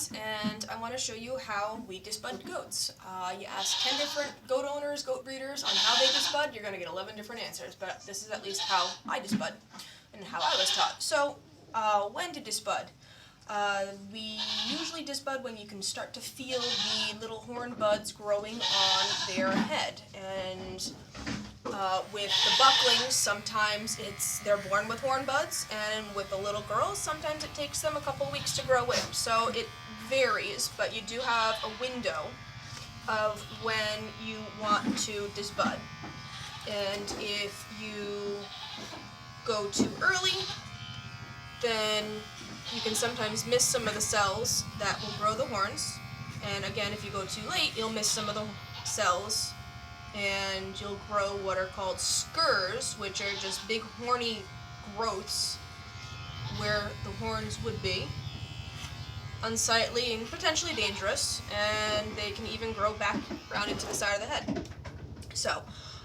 guys, and I want to show you how we disbud goats. You ask 10 different goat owners, goat breeders on how they disbud, you're going to get 11 different answers, but this is at least how I disbud and how I was taught. So, when to disbud? We usually disbud when you can start to feel the little horn buds growing on their head, and with the bucklings, sometimes they're born with horn buds, and with the little girls, sometimes it takes them a couple weeks to grow in. So it varies, but you do have a window of when you want to disbud. And if you go too early, then you can sometimes miss some of the cells that will grow the horns. And again, if you go too late, you'll miss some of the cells and you'll grow what are called skurs, which are just big horny growths where the horns would be. Unsightly and potentially dangerous, and they can even grow back around into the side of the head. So,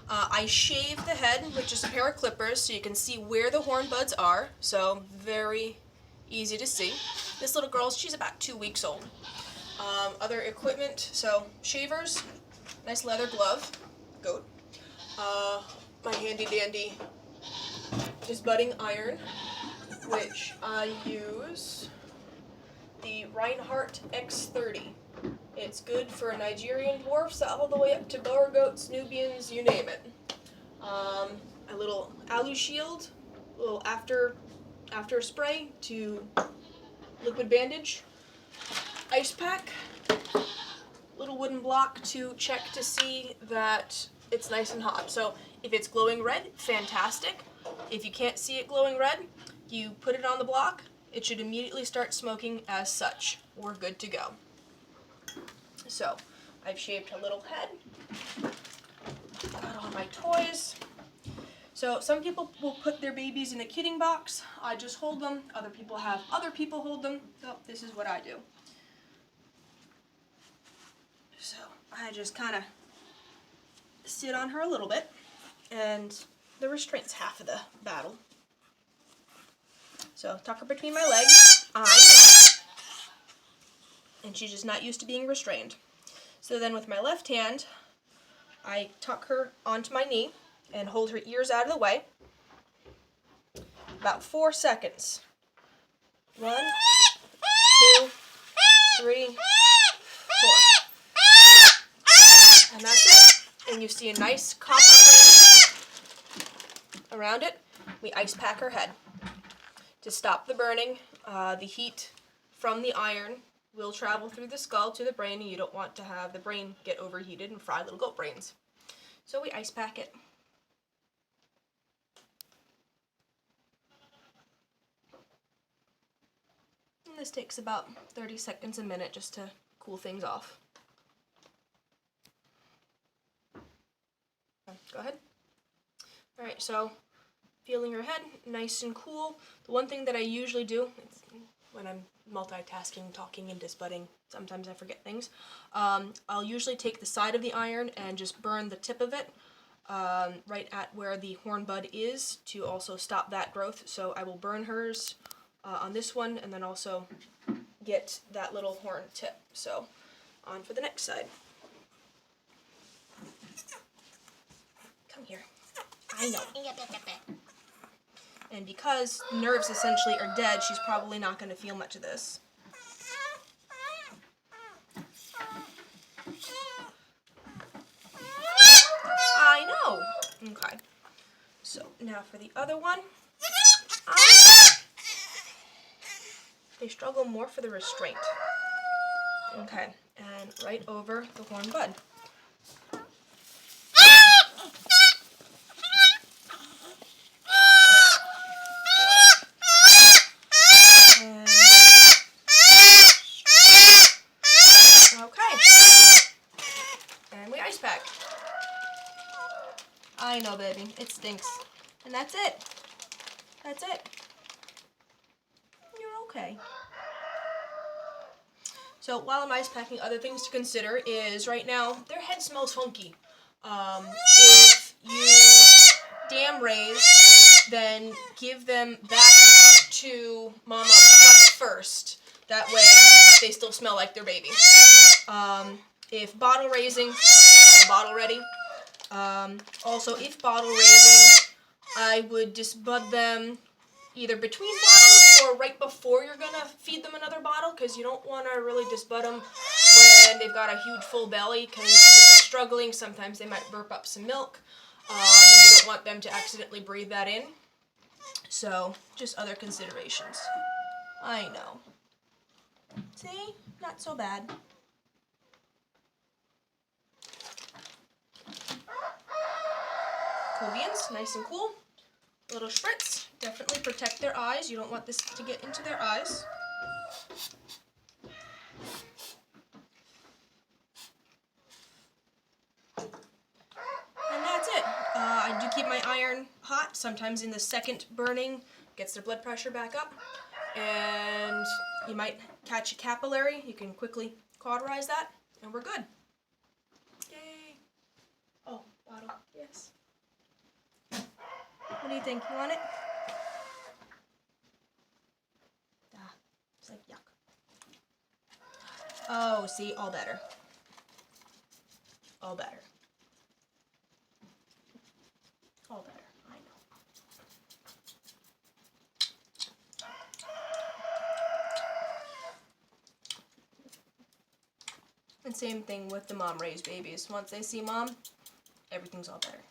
I shave the head with just a pair of clippers so you can see where the horn buds are, so very easy to see. This little girl, she's about 2 weeks old. Other equipment, so shavers, nice leather glove, goat, my handy dandy disbudding iron, which I use the Reinhardt X30. It's good for Nigerian dwarfs all the way up to Boer goats, Nubians, you name it. A little alu shield, a little after spray to liquid bandage, ice pack, little wooden block to check to see that it's nice and hot. So if it's glowing red, fantastic. If you can't see it glowing red, you put it on the block. It should immediately start smoking as such. We're good to go. So I've shaved a little head. Got all my toys. So some people will put their babies in a kidding box. I just hold them. Other people have other people hold them. So this is what I do. So I just kind of sit on her a little bit, and the restraint's half of the battle. So tuck her between my legs. I know. And she's just not used to being restrained. So then with my left hand, I tuck her onto my knee and hold her ears out of the way. About 4 seconds. 1, 2, 3, 4. And that's it. And you see a nice copper ring around it. We ice pack her head. To stop the burning, the heat from the iron will travel through the skull to the brain, and you don't want to have the brain get overheated and fry little goat brains. So we ice pack it. And this takes about 30 seconds a minute just to cool things off. Go ahead. Alright, so feeling her head, nice and cool. The one thing that I usually do, when I'm multitasking, talking, and disbudding, sometimes I forget things, I'll usually take the side of the iron and just burn the tip of it right at where the horn bud is to also stop that growth. So I will burn hers on this one and then also get that little horn tip. So on for the next side. Come here. I know. And because nerves essentially are dead, she's probably not going to feel much of this. I know. Okay. So now for the other one. They struggle more for the restraint. Okay. And right over the horn bud. Pack. I know, baby. It stinks. And that's it. That's it. You're okay. So while I'm ice packing, other things to consider is right now their head smells funky. If you dam raise, then give them back to mama first. That way, they still smell like their baby. If bottle raising, have a bottle ready. Also, if bottle raising, I would disbud them either between bottles or right before you're gonna feed them another bottle, because you don't want to really disbud them when they've got a huge full belly, because if they're struggling, sometimes they might burp up some milk, and you don't want them to accidentally breathe that in. So, just other considerations. I know. See? Not so bad. Covians, nice and cool. A little spritz. Definitely protect their eyes. You don't want this to get into their eyes. And that's it. I do keep my iron hot. Sometimes in the second burning, gets their blood pressure back up. And you might catch a capillary. You can quickly cauterize that, and we're good. Yay. Oh, bottle. Yes. What do you think? You want it? It's like yuck. Oh, see, all better. All better. All better. I know. And same thing with the mom-raised babies. Once they see mom, everything's all better.